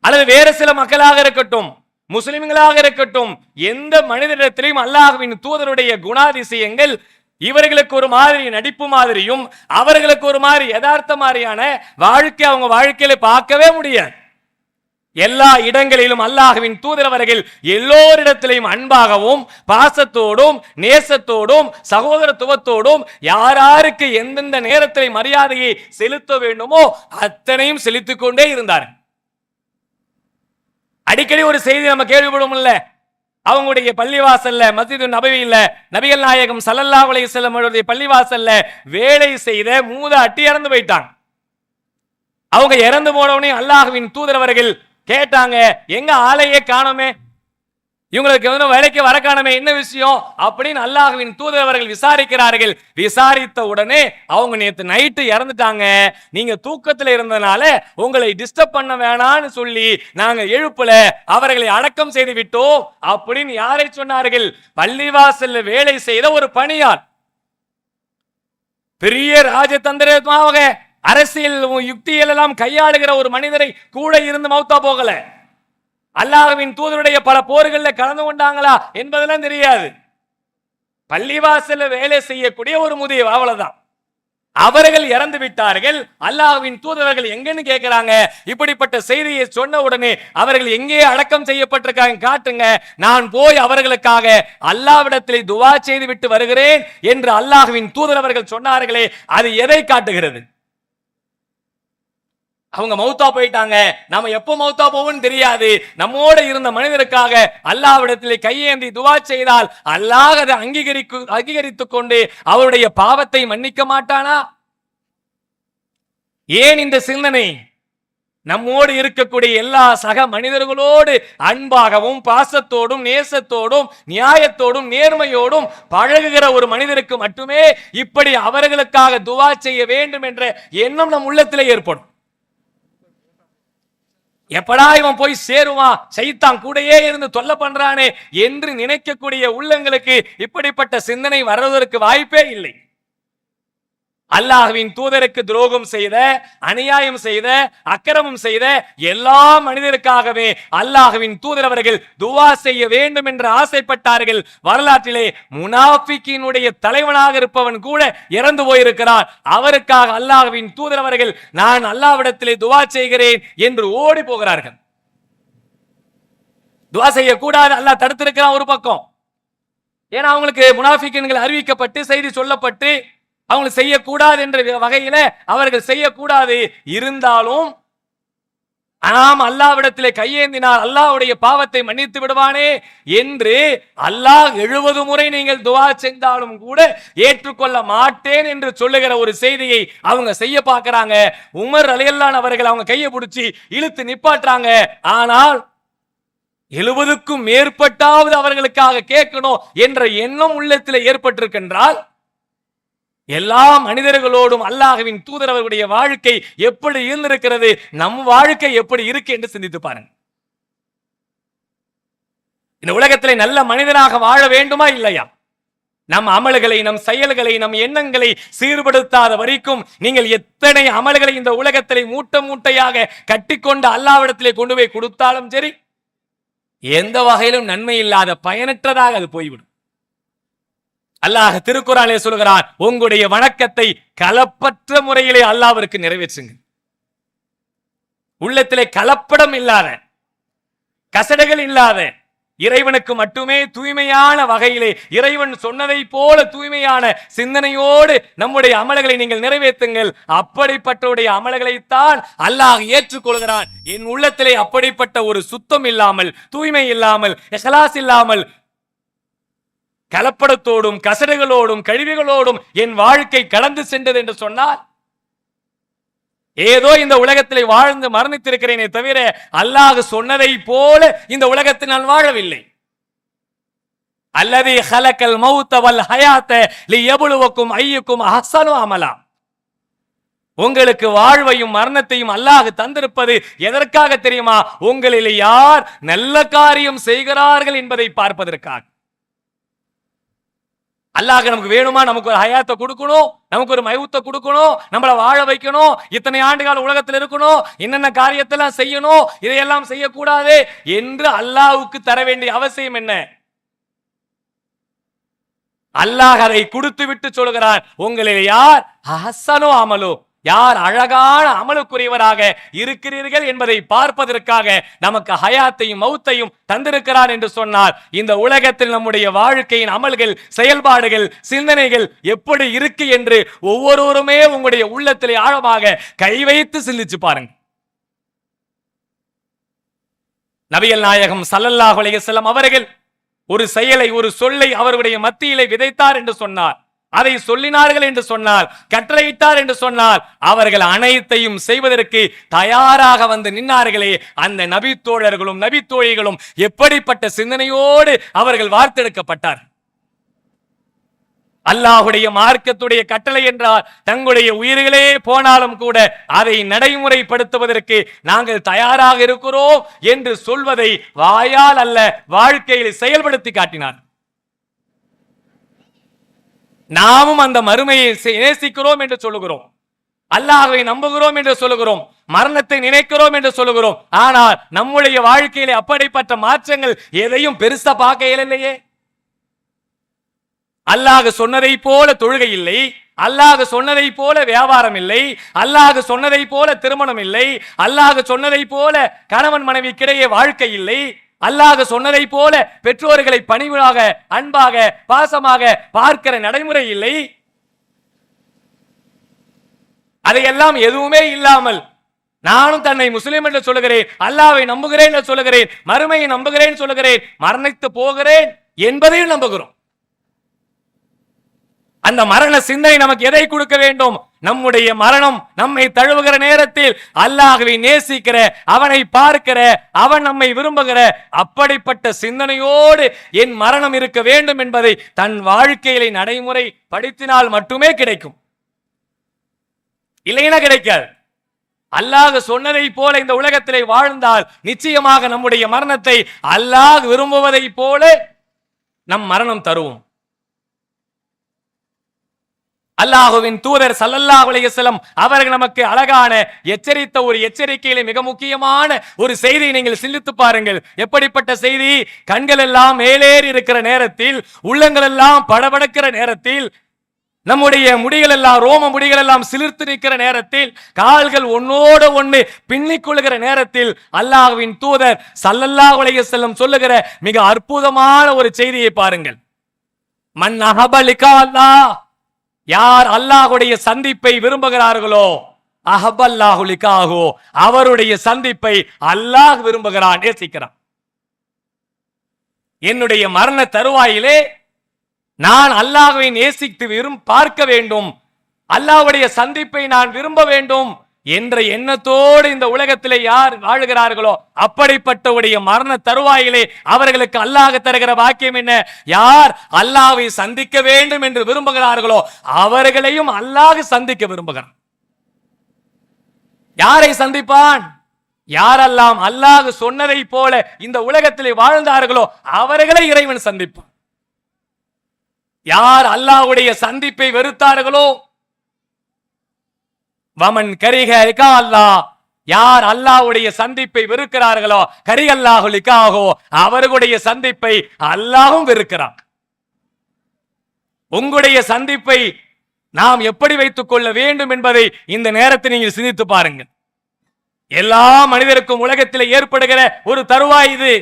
அல்லது வேறு சில மக்களாக இருக்கட்டும், முஸ்லிம்களாக இருக்கட்டும், எந்த மனிதனிடத்திலையும் அல்லாஹ்வின் தூதருடைய குணாதிசயங்கள் இவர்களுக்கு ஒரு மாதிரி நடிப்பு மாதிரியும், அவர்களுக்கு ஒரு மாதிரி யதார்த்த மாதிரியான வாழ்க்கை அவங்க வாழ்க்கையில பார்க்கவே முடியாது. எல்லா இடங்களிலும் அல்லாஹ்வின் தூதர் அவர்கள் எல்லோரிடத்திலையும் அன்பாகவும் பாசத்தோடும் நேசத்தோடும் சகோதரத்துவத்தோடும் யாருக்கு எந்தெந்த நேரத்தில் மரியாதையை செலுத்த வேண்டுமோ அத்தனையும் செலுத்திக் கொண்டே இருந்தார். அடிக்கடி ஒரு செய்தி நம்ம கேள்விப்படும் இல்ல, அவங்களுடைய பள்ளிவாசல்ல, மஸ்ஜிது நபவியில நபிகள் நாயகம் ஸல்லல்லாஹு அலைஹி வஸல்லம் அவருடைய பள்ளிவாசல்ல வேலை செய்த மூதாட்டி இறந்து போயிட்டாங்க. அவங்க இறந்து போனவனே அல்லாஹ்வின் தூதர் அவர்கள் கேட்டாங்க, எங்க ஆளையே காணோமே, இவங்களுக்கு வேலைக்கு வர காணோமே, என்ன விஷயம் அப்படின்னு அல்லாஹ்வின் தூதர் அவர்கள் விசாரிக்கிறார்கள். விசாரித்த உடனே அவங்க நேற்று நைட்டு இறந்துட்டாங்க, நீங்க தூக்கத்தில் இருந்தனால உங்களை டிஸ்டர்ப் பண்ண வேணான்னு சொல்லி நாங்க எழுப்பல, அவர்களை அடக்கம் செய்து விட்டோம் அப்படின்னு யாரை சொன்னார்கள்? பள்ளிவாசல்ல வேலை செய்த ஒரு பணியார், பெரிய ராஜதந்திரமாக அரசியல் யுக்திகள் எல்லாம் கையாளுகிற ஒரு மனிதரை கூட இருந்து மௌத்தா போகல. அல்லாஹ்வின் தூதருடைய பல போர்களில் கலந்து கொண்டாங்களா என்பதெல்லாம் தெரியாது. பள்ளிவாசல்ல வேலை செய்யக்கூடிய ஒரு முதியவர், அவ்வளவுதான். அவர்கள் இறந்து விட்டார்கள். அல்லாஹ்வின் தூதர்கள் எங்கன்னு கேட்கிறாங்க. இப்படிப்பட்ட செய்தியை சொன்ன உடனே அவர்கள் எங்கே அடக்கம் செய்யப்பட்டிருக்காங்க காட்டுங்க, நான் போய் அவர்களுக்காக அல்லாஹ்விடத்திலே துஆ செய்து விட்டு வருகிறேன் என்று அல்லாஹ்வின் தூதர் அவர்கள் சொன்னார்களே, அது எதை காட்டுகிறது? அவங்க மௌத்தா போயிட்டாங்க, நாம எப்போ மௌத்தா போவோம்னு தெரியாது. நம்மோட இருந்த மனிதருக்காக அல்லாஹ்விடத்திலே கையேந்தி துஆ செய்தால் அல்லாஹ் அதை அங்கீகரித்துக் கொண்டு அவருடைய பாவத்தை மன்னிக்க மாட்டானா? ஏன் இந்த சிந்தனை? நம்மோடு இருக்கக்கூடிய எல்லா சக மனிதர்களோடு அன்பாகவும் பாசத்தோடும் நேசத்தோடும் நியாயத்தோடும் நேர்மையோடும் பழகுகிற ஒரு மனிதருக்கு மட்டுமே இப்படி அவர்களுக்காக துஆ செய்ய வேண்டும் என்ற எண்ணம் நம் உள்ளத்திலே ஏற்படும். எப்படா இவன் போய் சேருவான், சைத்தான் கூடயே இருந்து தொல்லை பண்றானே என்று நினைக்கக்கூடிய உள்ளங்களுக்கு இப்படிப்பட்ட சிந்தனை வருவதற்கு வாய்ப்பே இல்லை. அல்லாஹ்வின் தூதருக்கு துரோகம் செய்த, அநியாயம் செய்த, அக்கிரமம் செய்த எல்லா மனிதருக்காகவே அல்லாஹ்வின் தூதர் அவர்கள் துஆ செய்ய வேண்டும் என்று ஆசைப்பட்டார்கள். வரலாற்றிலே முனாஃபிக்கினுடைய தலைவனாக இருப்பவன் கூட இறந்து போயிருக்கிறார். அவருக்காக அல்லாஹ்வின் தூதர் அவர்கள் நான் அல்லாஹ்விடத்திலே துஆ செய்கிறேன் என்று ஓடி போகிறார்கள். துஆ செய்யக்கூடாது, அல்லாஹ் தடுத்திருக்கிறான் ஒரு பக்கம். ஏன்னா அவங்களுக்கு முனாஃபிக்கின்கள் அறிவிக்கப்பட்டு செய்தி சொல்லப்பட்டு அவங்களுக்கு செய்யக்கூடாது என்ற வகையில அவர்கள் செய்யக்கூடாது. இருந்தாலும் நாம் அல்லாஹ்விடத்திலே கையேந்தினால் அல்லாஹ்வுடைய பாவத்தை மன்னித்து விடுவானே என்று அல்லாஹ் 70 முறை நீங்கள் துஆ செய்தாலும் கூட ஏற்றுக்கொள்ள மாட்டேன் என்று சொல்லுகிற ஒரு செய்தியை அவங்க செய்ய பார்க்கறாங்க. உமர் ரலியல்லாஹு அவர்கள் அவங்க கையை பிடிச்சி இழுத்து நிப்பாட்டுறாங்க. ஆனால் 70க்கும் மேற்பட்டாவது அவர்களுக்காக கேட்கணும் என்ற எண்ணம் உள்ளத்தில் ஏற்பட்டிருக்கின்றால் எல்லா மனிதர்களோடும் அல்லாஹ்வின் தூதர் அவர்களுடைய வாழ்க்கை எப்படி இருந்திருக்கிறது, நம் வாழ்க்கை எப்படி இருக்கு என்று சிந்தித்து பாருங்க. இந்த உலகத்திலே நல்ல மனிதனாக வாழ வேண்டுமா இல்லையா? நம் அமல்களை, நம் செயல்களை, நம் எண்ணங்களை சீர்படுத்தாத வரைக்கும் நீங்கள் எத்தனை அமல்களை இந்த உலகத்திலே மூட்டை மூட்டையாக கட்டிக்கொண்டு அல்லாஹ்விடத்திலே கொண்டு போய் கொடுத்தாலும் சரி, எந்த வகையிலும் நன்மை இல்லாத பயனற்றதாக அது போய்விடும். அல்லாஹ் திருக்குர்ஆனிலே சொல்கிறான், உங்களுடைய வணக்கத்தை கலப்பற்ற முறையிலே அல்லாஹ்விற்கு நிறைவேற்றுங்க. உள்ளத்திலே கலப்படம் இல்லாத, கசடுகள் இல்லாத, இறைவனுக்கு மட்டுமே தூய்மையான வகையிலே இறைவன் சொன்னதை போல தூய்மையான சிந்தனையோடு நம்முடைய அமல்களை நீங்கள் நிறைவேற்றுங்கள். அப்படிப்பட்டவுடைய அமல்களைத்தான் அல்லாஹ் ஏற்றுக்கொள்கிறான். என் உள்ளத்திலே அப்படிப்பட்ட ஒரு சுத்தம் இல்லாமல், தூய்மை இல்லாமல், இஹ்லாஸ் இல்லாமல், கலப்படத்தோடும் கசடுகளோடும் கழிவுகளோடும் என் வாழ்க்கை கடந்து சென்றது என்று சொன்னால், ஏதோ இந்த உலகத்திலே வாழ்ந்து மரணித்திருக்கிறேனே தவிர அல்லாஹ் சொன்னதை போல இந்த உலகத்தில் நான் வாழவில்லை. அல்லதி ஹலக்கல் மௌத வல் ஹயாத லியப்லுவக்கும் அய்யுக்கும் அஹ்ஸனு அமலா. உங்களுக்கு வாழ்வையும் மரணத்தையும் அல்லாஹ் தந்திருப்பது எதற்காக தெரியுமா? உங்களில் யார் நல்ல காரியம் செய்கிறார்கள் என்பதை பார்ப்பதற்காக. அல்லாஹ் நமக்கு வேணுமா? நமக்கு ஒரு ஹயாத்தை கொடுக்கணும், நமக்கு ஒரு மௌத்தை கொடுக்கணும், நம்மளை வாழ வைக்கணும், இத்தனை ஆண்டுகால உலகத்தில் இருக்கணும், என்னென்ன காரியத்தெல்லாம் செய்யணும், இதையெல்லாம் செய்யக்கூடாது என்று அல்லாஹ்வுக்கு தர வேண்டிய அவசியம் என்ன? அல்லாஹ் அதை கொடுத்து விட்டு சொல்கிறான், உங்களில் யார் அஹ்ஸனு அமலு, யார் அழகான அமலுக்குரியவராக இருக்கிறீர்கள் என்பதை பார்ப்பதற்காக நமக்கு ஹயாத்தையும் மௌத்தையும் தந்திருக்கிறார் என்று சொன்னார். இந்த உலகத்தில் நம்முடைய வாழ்க்கையின் அமல்கள், செயல்பாடுகள், சிந்தனைகள் எப்படி இருக்கு என்று ஒவ்வொருவருமே உங்களுடைய உள்ளத்திலே ஆழமாக கை வைத்து சிந்திச்சு பாருங்க. நபிகள் நாயகம் ஸல்லல்லாஹு அலைஹி வஸல்லம் அவர்கள் ஒரு செயலை, ஒரு சொல்லை அவருடைய மத்தியிலே விதைத்தார் என்று சொன்னார். அதை சொல்லினார்கள் என்று சொன்னால், கட்டளையிட்டார் என்று சொன்னால், அவர்கள் அனைத்தையும் செய்வதற்கு தயாராக வந்து நின்னார்களே, அந்த நபி தோழர்களும் நபி தோழிகளும் எப்படிப்பட்ட சிந்தனையோடு அவர்கள் வார்த்தெடுக்கப்பட்டார். அல்லாஹ்வுடைய மார்க்கத்துடைய கட்டளை என்றால் தங்களுடைய உயிர்களே போனாலும் கூட அதை நடைமுறைப்படுத்துவதற்கு நாங்கள் தயாராக இருக்கிறோம் என்று சொல்வதை வாயால் அல்ல, வாழ்க்கையில் செயல்படுத்தி காட்டினார். நாமும் அந்த மறுமையை நேசிக்கிறோம் என்று சொல்லுகிறோம், அல்லாஹ்வை நம்புகிறோம் என்று சொல்லுகிறோம், மரணத்தை நினைக்கிறோம் என்று சொல்லுகிறோம். ஆனால் நம்முடைய வாழ்க்கையிலே அப்படிப்பட்ட மாற்றங்கள் எதையும் பெருசா பார்க்க இயலலையே. அல்லாஹ் சொன்னதை போல தொழுகை இல்லை, அல்லாஹ் சொன்னதை போல வியாபாரம் இல்லை, அல்லாஹ் சொன்னதை போல திருமணம் இல்லை, அல்லாஹ் சொன்னதை போல கணவன் மனைவிக்கிடையே வாழ்க்கை இல்லை, அல்லாஹ் சொன்னதை போல பெற்றோர்களை பணிவாக அன்பாக பாசமாக பார்க்கிற நடைமுறை இல்லை. அதையெல்லாம் எதுவுமே இல்லாமல் நானும் தன்னை முஸ்லிம் என்று சொல்லுகிறேன், அல்லாஹ்வை நம்புகிறேன் என்று சொல்லுகிறேன், மறுமையை நம்புகிறேன் சொல்லுகிறேன், மரணித்து போகிறேன் என்பதையும் நம்புகிறோம். அந்த மரண சிந்தனை நமக்கு எதை கொடுக்க வேண்டும்? நம்முடைய மரணம் நம்மை தழுவுகிற நேரத்தில் அல்லாஹ்வை நேசிக்கிற, அவனை பார்க்கிற, அவன் நம்மை விரும்புகிற அப்படிப்பட்ட சிந்தனையோடு என் மரணம் இருக்க வேண்டும் என்பதை தன் வாழ்க்கையில நடைமுறை படுத்தினால் மட்டுமே கிடைக்கும், இல்லைன்னா கிடைக்காது. அல்லாஹ் சொன்னதை போல இந்த உலகத்திலே வாழ்ந்தால் நிச்சயமாக நம்முடைய மரணத்தை அல்லாஹ் விரும்புவதை போல நம் மரணம் தருவோம். அல்லாஹுவின் தூதர் ஸல்லல்லாஹு அலைஹி வஸல்லம் அவர்கள் நமக்கு அழகான எச்சரித்த ஒரு எச்சரிக்கையிலே மிக முக்கியமான ஒரு செய்தியை நீங்கள் சிந்தித்து பாருங்கள். எப்படிப்பட்ட செய்தி? கண்கள் எல்லாம் மேலேறி இருக்கிற நேரத்தில், உள்ளங்கள் எல்லாம் படபடக்கிற நேரத்தில், நம்முடைய முடிகள் எல்லாம் ரோம முடிகள் எல்லாம் சிலிர்த்து நிற்கிற நேரத்தில், கால்கள் ஒன்னோடு ஒன்று பின்னிக் கொள்கிற நேரத்தில் அல்லாஹ்வின் தூதர் ஸல்லல்லாஹு அலைஹி வஸல்லம் சொல்லுகிற மிக அற்புதமான ஒரு செய்தியை பாருங்கள். மன் அஹப லிகா அல்லாஹ், யார் அல்லாஹ்வுடைய சந்திப்பை விரும்புகிறார்களோ, அஹபல்லாஹு லிகாஹு, அவருடைய சந்திப்பை அல்லாஹ் விரும்புகிறான், நேசிக்கிறான். என்னுடைய மரண தருவாயிலே நான் அல்லாஹ்வை நேசித்து பார்க்க வேண்டும், அல்லாஹ்வுடைய சந்திப்பை நான் விரும்ப வேண்டும் என்ற எண்ணத்தோடு இந்த உலகத்திலே யார் வாழுகிறார்களோ அப்படிப்பட்டவுடைய மரண தருவாயிலே அவர்களுக்கு அல்லாஹ் தருகிற பாக்கியம் என்ன? யார் அல்லாஹ்வை சந்திக்க வேண்டும் என்று விரும்புகிறார்களோ அவர்களையும் அல்லாஹ் சந்திக்க விரும்புகிறான். யாரை சந்திப்பான்? யாரெல்லாம் அல்லாஹ் சொன்னதை போல இந்த உலகத்திலே வாழ்ந்தார்களோ அவர்களை இறைவன் சந்திப்பான். யார் அல்லாஹ்வுடைய சந்திப்பை வெறுத்தார்களோ, வமன் கரிஹ லிகா அல்லாஹ், யார் அல்லாஹ்வுடைய சந்திப்பை வெறுக்கிறார்களோ, கரிஹல்லாஹு லிகாஹு, அவர்களுடைய சந்திப்பை அல்லாஹ்வும் வெறுக்கிறான். உங்களுடைய சந்திப்பை நாம் எப்படி வைத்துக் கொள்ள வேண்டும் என்பதை இந்த நேரத்தில் நீங்கள் சிந்தித்து பாருங்கள். எல்லா மனிதருக்கும் உலகத்தில் ஏற்படுகிற ஒரு தருவாய் இது.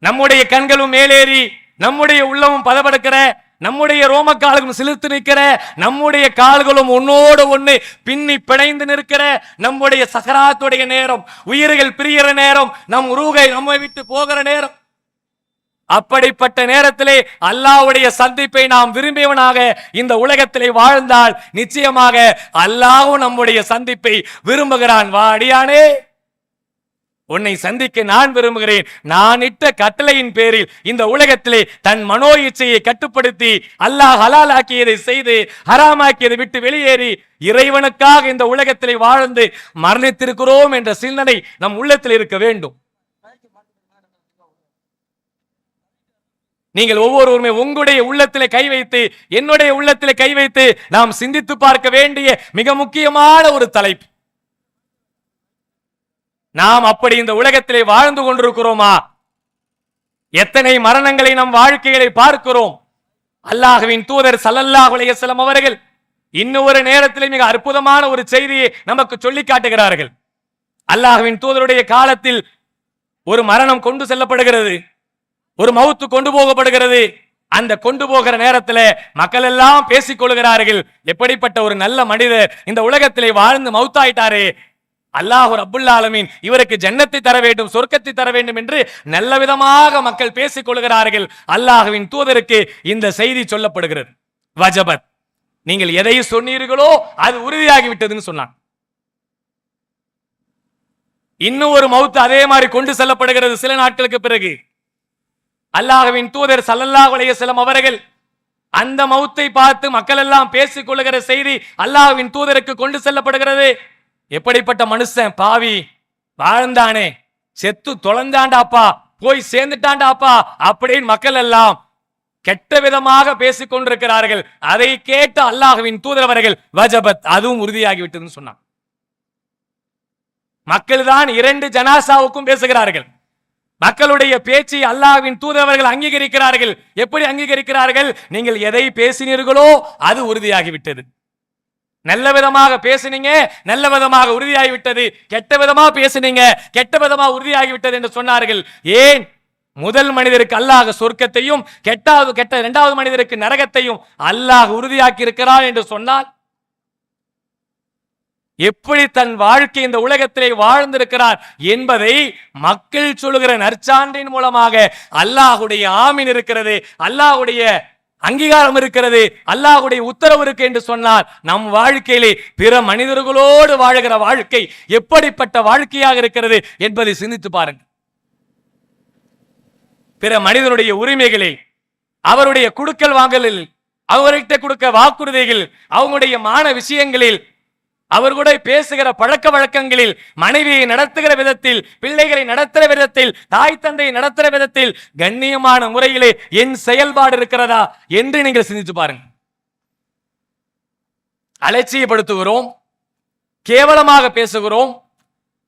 நம்முடைய கண்களும் மேலேறி, நம்முடைய உள்ளமும் பதபடுக்கிற, நம்முடைய ரோம கால்களும் சிலிர்த்து நிற்கிற, நம்முடைய கால்களும் ஒன்னோடு ஒன்று பின்னி பிணைந்து நிற்கிற, நம்முடைய சகராத்துடைய நேரம், உயிர்கள் பிரிகிற நேரம், நம் ரூகை நம்மை விட்டு போகிற நேரம், அப்படிப்பட்ட நேரத்திலே அல்லாஹ்வுடைய சந்திப்பை நாம் விரும்பியவனாக இந்த உலகத்திலே வாழ்ந்தால் நிச்சயமாக அல்லாஹ்வும் நம்முடைய சந்திப்பை விரும்புகிறான். வா அடியானே, உன்னை சந்திக்க நான் விரும்புகிறேன். நான் இட்ட கட்டளையின் பேரில் இந்த உலகத்திலே தன் மனோ இச்சையை கட்டுப்படுத்தி அல்லாஹ் ஹலால் ஆக்கியதை செய்து ஹராமாக்கியதை விட்டு வெளியேறி இறைவனுக்காக இந்த உலகத்திலே வாழ்ந்து மரணித்திருக்கிறோம் என்ற சிந்தனை நம் உள்ளத்தில் இருக்க வேண்டும். நீங்கள் ஒவ்வொருவருமே உங்களுடைய உள்ளத்திலே கை வைத்து, என்னுடைய உள்ளத்திலே கை வைத்து நாம் சிந்தித்து பார்க்க வேண்டிய மிக முக்கியமான ஒரு தலைப்பு. நாம் அப்படி இந்த உலகத்திலே வாழ்ந்து கொண்டிருக்கிறோமா? எத்தனை மரணங்களை நம் வாழ்க்கைகளை பார்க்கிறோம். அல்லாஹ்வின் தூதர் ஸல்லல்லாஹு அலைஹி வஸல்லம் அவர்கள் இன்னொரு நேரத்திலே மிக அற்புதமான ஒரு செய்தியை நமக்கு சொல்லி காட்டுகிறார்கள். அல்லாஹ்வின் தூதருடைய காலத்தில் ஒரு மரணம் கொண்டு செல்லப்படுகிறது, ஒரு மவுத்து கொண்டு போகப்படுகிறது. அந்த கொண்டு போகிற நேரத்தில் மக்கள் எல்லாம் பேசிக் கொள்கிறார்கள், எப்படிப்பட்ட ஒரு நல்ல மனிதர் இந்த உலகத்திலே வாழ்ந்து மவுத்தாயிட்டாரே, அல்லாஹ் ரப்புல் ஆலமீன் இவருக்கு ஜன்னத்தை தர வேண்டும், சொர்க்கத்தை தர வேண்டும் என்று நல்ல விதமாக மக்கள் பேசிக் கொள்கிறார்கள். அல்லாஹ்வின் தூதருக்கு இந்த செய்தி சொல்லப்படுகிறது. வஜபத், நீங்கள் எதை சொன்னீர்களோ அது உறுதியாகிவிட்டதுன்னு சொன்னான். இன்னும் ஒரு மவுத்து அதே மாதிரி கொண்டு செல்லப்படுகிறது. சில நாட்களுக்கு பிறகு அல்லாஹ்வின் தூதர் ஸல்லல்லாஹு அலைஹி வஸல்லம் அவர்கள் அந்த மவுத்தை பார்த்து மக்கள் எல்லாம் பேசிக் கொள்ளுகிற செய்தி அல்லாஹ்வின் தூதருக்கு கொண்டு செல்லப்படுகிறது. எப்படிப்பட்ட மனுஷன், பாவி, வாழ்ந்தானே, செத்து தொலைந்தாண்டாப்பா, போய் சேர்ந்துட்டாண்டாப்பா அப்படின்னு மக்கள் எல்லாம் கெட்ட விதமாக பேசிக் கொண்டிருக்கிறார்கள். அதை கேட்டு அல்லாஹ்வின் தூதர் அவர்கள் வஜபத், அதுவும் உறுதியாகிவிட்டதுன்னு சொன்னான். மக்கள் தான் 2 ஜனாசாவுக்கும் பேசுகிறார்கள். மக்களுடைய பேச்சை அல்லாஹ்வின் தூதர்கள் அங்கீகரிக்கிறார்கள். எப்படி அங்கீகரிக்கிறார்கள்? நீங்கள் எதை பேசினீர்களோ அது உறுதியாகிவிட்டது. நல்ல விதமாக பேசினீங்க, நல்ல விதமாக உறுதியாகிவிட்டது. கெட்ட விதமா பேசினீங்க, கெட்ட விதமா உறுதியாகிவிட்டது என்று சொன்னார்கள். ஏன்? முதல் மனிதருக்கு அல்லாஹ் சொர்க்கத்தையும் இரண்டாவது மனிதருக்கு நரகத்தையும் அல்லாஹ் உறுதியாக்கி இருக்கிறார் என்று சொன்னால், எப்படி தன் வாழ்க்கை இந்த உலகத்திலே வாழ்ந்திருக்கிறார் என்பதை மக்கள் சொல்லுகிற நற்சான்றின் மூலமாக அல்லாஹ்வுடைய ஆமீன் இருக்கிறது, அல்லாஹ்வுடைய அங்கீகாரம் இருக்கிறது, அல்லாஹ்வுடைய உத்தரவு இருக்கு என்று சொன்னால், நம் வாழ்க்கையிலே பிற மனிதர்களோடு வாழுகிற வாழ்க்கை எப்படிப்பட்ட வாழ்க்கையாக இருக்கிறது என்பதை சிந்தித்து பாருங்கள். பிற மனிதனுடைய உரிமைகளை, அவருடைய குடுக்கல் வாங்கலில், அவர்கிட்ட கொடுக்க வாக்குறுதிகள், அவங்களுடைய மான விஷயங்களில், அவர்களுடைய பேசுகிற பழக்க வழக்கங்களில், மனைவியை நடத்துகிற விதத்தில், பிள்ளைகளை நடத்துகிற விதத்தில், தாய் தந்தையை நடத்துகிற விதத்தில் கண்ணியமான முறையிலே என் செயல்பாடு இருக்கிறதா என்று நீங்கள் சிந்தித்து பாருங்கள். அலட்சியப்படுத்துகிறோம், கேவலமாக பேசுகிறோம்,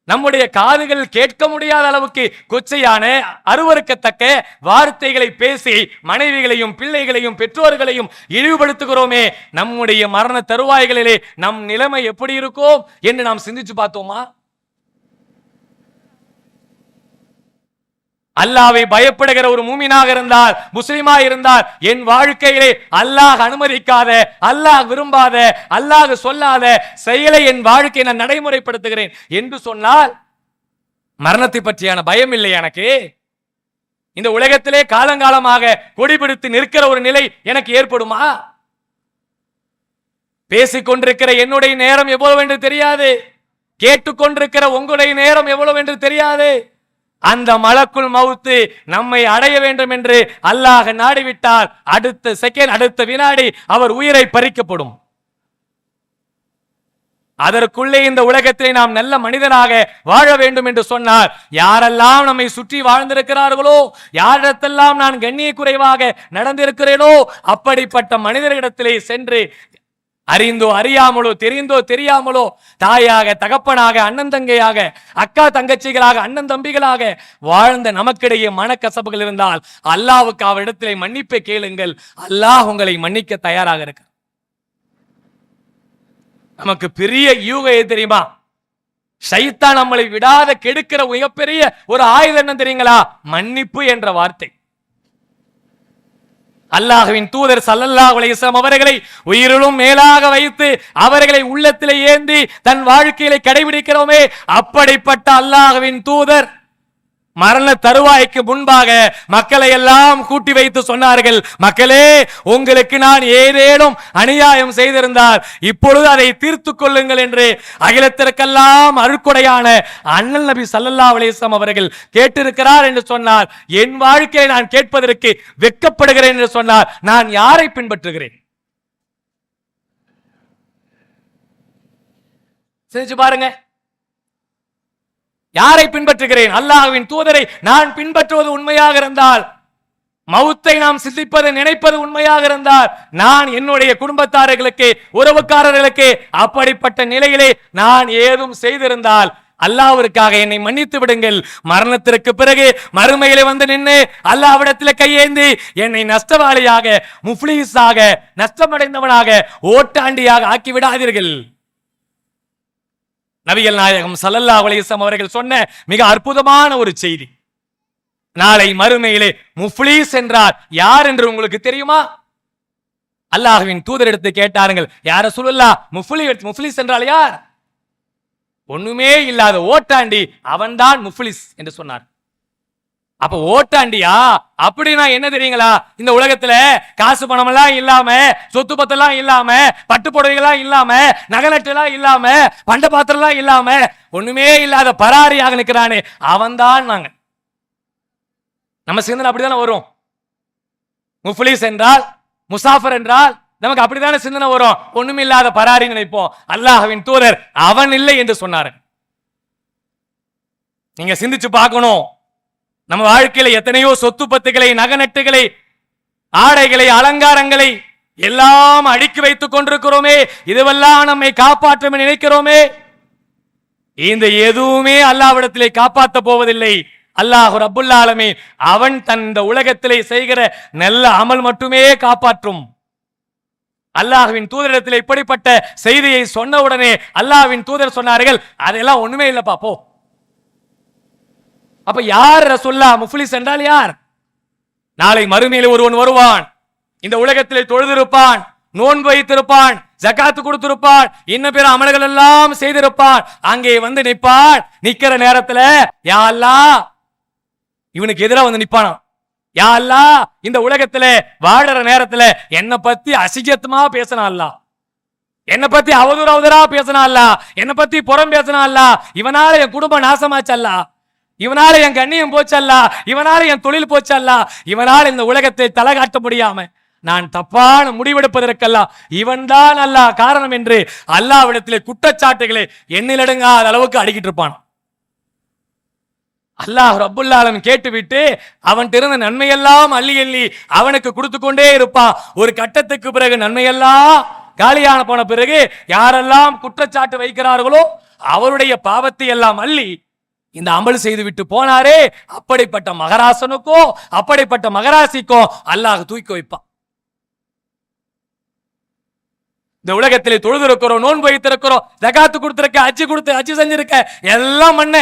நம்முடைய காதுகள் கேட்க முடியாத அளவுக்கு கொச்சையான அருவருக்கத்தக்க வார்த்தைகளை பேசி மனைவிகளையும் பிள்ளைகளையும் பெற்றோர்களையும் இழிவுபடுத்துகிறோமே. நம்முடைய மரண தருவாய்களிலே நம் நிலைமை எப்படி இருக்கும் என்று நாம் சிந்திச்சு பார்த்தோமா? அல்லாஹ்வை பயப்படுகிற ஒரு மூமினாக இருந்தால், முஸ்லிமா இருந்தால், என் வாழ்க்கையிலே அல்லாஹ் அனுமதிக்காத, அல்லாஹ் விரும்பாத, அல்லாஹ் சொல்லாத செயலை என் வாழ்க்கையை நான் நடைமுறைப்படுத்துகிறேன் என்று சொன்னால், மரணத்தை பற்றியான பயம் இல்லை எனக்கு. இந்த உலகத்திலே காலங்காலமாக கொடிபிடித்து நிற்கிற ஒரு நிலை எனக்கு ஏற்படுமா? பேசிக்கொண்டிருக்கிற என்னுடைய நேரம் எவ்வளவு என்று தெரியாது, கேட்டுக்கொண்டிருக்கிற உங்களுடைய நேரம் எவ்வளவு என்று தெரியாது. அந்த மலக்குல் மவுத்து நம்மை அடைய வேண்டும் என்று அல்லாஹ் நாடிவிட்டால் அடுத்த செகண்ட், அடுத்த வினாடி அவர் உயிரை பறிக்கப்படும். அதற்குள்ளே இந்த உலகத்திலே நாம் நல்ல மனிதனாக வாழ வேண்டும் என்று சொன்னார், யாரெல்லாம் நம்மை சுற்றி வாழ்ந்திருக்கிறார்களோ, யாரிடத்தெல்லாம் நான் கண்ணிய குறைவாக நடந்திருக்கிறேனோ, அப்படிப்பட்ட மனிதர்களிடத்திலே சென்று அறிந்தோ அறியாமலோ, தெரிந்தோ தெரியாமலோ, தாயாக தகப்பனாக, அண்ணன் தங்கையாக, அக்கா தங்கச்சிகளாக, அண்ணன் தம்பிகளாக வாழ்ந்த நமக்கிடையே மனக்கசப்புகள் இருந்தால் அல்லாஹ்வுக்கு அவரிடத்திலே மன்னிப்பை கேளுங்கள். அல்லாஹ் உங்களை மன்னிக்க தயாராக இருக்க. நமக்கு பெரிய யூகம் தெரியுமா? ஷைத்தான் நம்மளை விடாத கெடுக்கிற மிகப்பெரிய ஒரு ஆயுதம் என்ன தெரியுங்களா? மன்னிப்பு என்ற வார்த்தை. அல்லாஹ்வின் தூதர் ஸல்லல்லாஹு அலைஹி வஸல்லம் அவர்களை உயிரிலும் மேலாக வைத்து அவர்களை உள்ளத்திலே ஏந்தி தன் வாழ்க்கையிலே கடைபிடிக்கிறோமே, அப்படிப்பட்ட அல்லாஹ்வின் தூதர் மரண தருவாய்க்கு முன்பாக மக்களை எல்லாம் கூட்டி வைத்து சொன்னார்கள், மக்களே, உங்களுக்கு நான் ஏதேனும் அநியாயம் செய்திருந்தால் இப்பொழுது அதை தீர்த்து கொள்ளுங்கள் என்று அகிலத்திற்கெல்லாம் அருட்கொடையான அண்ணல் நபி ஸல்லல்லாஹு அலைஹி வஸல்லம் அவர்கள் கேட்டிருக்கிறார் என்று சொன்னார். என் வாழ்க்கையை நான் கேட்பதற்கு வெட்கப்படுகிறேன் என்று சொன்னார். நான் யாரை பின்பற்றுகிறேன்? சிந்திச்சு பாருங்க. யாரை பின்பற்றுகிறேன்? அல்லாஹ்வின் தூதரை நான் பின்பற்றுவது உண்மையாக இருந்தால், மவுத்தை நாம் சிந்திப்பது நினைப்பது உண்மையாக இருந்தால், நான் என்னுடைய குடும்பத்தார்களுக்கு, உறவுக்காரர்களுக்கு அப்படிப்பட்ட நிலையிலே நான் ஏதும் செய்திருந்தால் அல்லாஹ்விற்காக என்னை மன்னித்து விடுங்கள். மரணத்திற்கு பிறகு மறுமையிலே வந்து நின்று அல்லாஹ்விடத்தில் கையேந்தி என்னை நஷ்டவாளியாக, முஃப்லீஸாக, நஷ்டமடைந்தவனாக, ஓட்டாண்டியாக ஆக்கி விடாதீர்கள். நபிகள் நாயகம் ஸல்லல்லாஹு அலைஹி வஸல்லம் அவர்கள் சொன்ன மிக அற்புதமான ஒரு செய்தி. நாளை மறுமையிலே முஃப்லீஸ் என்றார் யார் என்று உங்களுக்கு தெரியுமா? அல்லாஹ்வின் தூதரிடத்தை கேட்டார்கள், யார் ரசூலுல்லாஹ், முஃப்லீஸ் என்றால் யார்? ஒண்ணுமே இல்லாத ஓட்டாண்டி, அவன்தான் முஃப்லீஸ் என்று சொன்னார். அப்ப ஓட்டாண்டியா? அப்படின்னா என்ன தெரியுங்களா? இந்த உலகத்துல காசு பணம் எல்லாம் இல்லாம, சொத்து பத்தெல்லாம் இல்லாம, பட்டு புடவைகள்லாம் இல்லாம, நகநட்டு எல்லாம் இல்லாம, பண்ட பாத்திரம் எல்லாம் இல்லாம, ஒண்ணுமே இல்லாத பராரியாக நிற்கிறானே, அவன் தான் நாங்க. நம்ம சிந்தனை அப்படித்தானே வரும். முஃப்லீஸ் என்றால், முசாஃபர் என்றால் நமக்கு அப்படித்தானே சிந்தனை வரும். ஒண்ணுமே இல்லாத பராரி நினைப்போம். அல்லாஹ்வின் தூதர் அவன் இல்லை என்று சொன்னார். நீங்க சிந்திச்சு பார்க்கணும். நம்ம வாழ்க்கையில எத்தனையோ சொத்து பத்துகளை, நகநட்டுகளை, ஆடைகளை, அலங்காரங்களை எல்லாம் அடுக்கி வைத்துக் கொண்டிருக்கிறோமே, இதுவெல்லாம் நம்மை காப்பாற்ற நினைக்கிறோமே. இந்த எதுவுமே அல்லாஹ்விடத்திலே காப்பாற்ற போவதில்லை. அல்லாஹ் ரப்புல் ஆலமீன் அவன் தன் இந்த உலகத்திலே செய்கிற நல்ல அமல் மட்டுமே காப்பாற்றும். அல்லாஹ்வின் தூதரிடத்தில் இப்படிப்பட்ட செய்தியை சொன்ன உடனே அல்லாஹ்வின் தூதர் சொன்னார்கள், அதெல்லாம் ஒண்ணுமே இல்லப்பா போ. அப்ப யார் ரசூலுல்லாஹ்? முஃப்லிஸ் என்றால் யார்? நாளை மறுமையில் ஒருவன் வருவான், இந்த உலகத்திலே தொழுதிருப்பான், நோன்பு வைத்திருப்பான், ஜகாத்து கொடுத்திருப்பான், இன்னும் பிற அமல்கள் எல்லாம் செய்திருப்பான். அங்கே வந்து நிற்பான். நிக்கிற நேரத்துல யா அல்லாஹ், இவனுக்கு எதிராக வந்து நிப்பானா, யா அல்லாஹ் இந்த உலகத்துல வாழற நேரத்துல என்னை பத்தி அசிங்கத்தமா பேசினா அல்லாஹ், என்னை பத்தி அவதூறா பேசினா அல்லாஹ், என்னை பத்தி புறம் பேசினா அல்லாஹ், இவனால என் குடும்பம் நாசமாச்சு அல்லாஹ், இவனால என் கண்ணியம் போச்சல்ல, இவனால என் தொழில் போச்சல்ல, இவனால் இந்த உலகத்தை தலை காட்ட முடியாம நான் தப்பான முடிவெடுப்பதற்கெல்லாம் இவன் தான் அல்லாஹ் காரணம் என்று அல்லாஹ்விடத்திலே குற்றச்சாட்டுகளை எண்ணிலடங்காத அளவுக்கு அடிக்கிட்டு இருப்பான். அல்லாஹ் ரப்புல் ஆலமீன் கேட்டுவிட்டு அவன் இருந்த நன்மையெல்லாம் அள்ளி அள்ளி அவனுக்கு கொடுத்து கொண்டே இருப்பான். ஒரு கட்டத்துக்கு பிறகு நன்மையெல்லாம் காலியான போன பிறகு யாரெல்லாம் குற்றச்சாட்டு வைக்கிறார்களோ அவருடைய பாவத்தை எல்லாம் அள்ளி இந்த அமல் செய்து விட்டு போனாரே, அப்படிப்பட்ட மகராசனுக்கோ அப்படிப்பட்ட மகராசிக்கோ அல்லாஹ் தூக்கி வைப்பான். இந்த உலகத்திலே தொழுதிருக்கிறோம், நோன்பு வைத்திருக்கிறோம், ஜகாத்து கொடுத்திருக்க, அச்சு செஞ்சிருக்க, எல்லாம் பண்ண.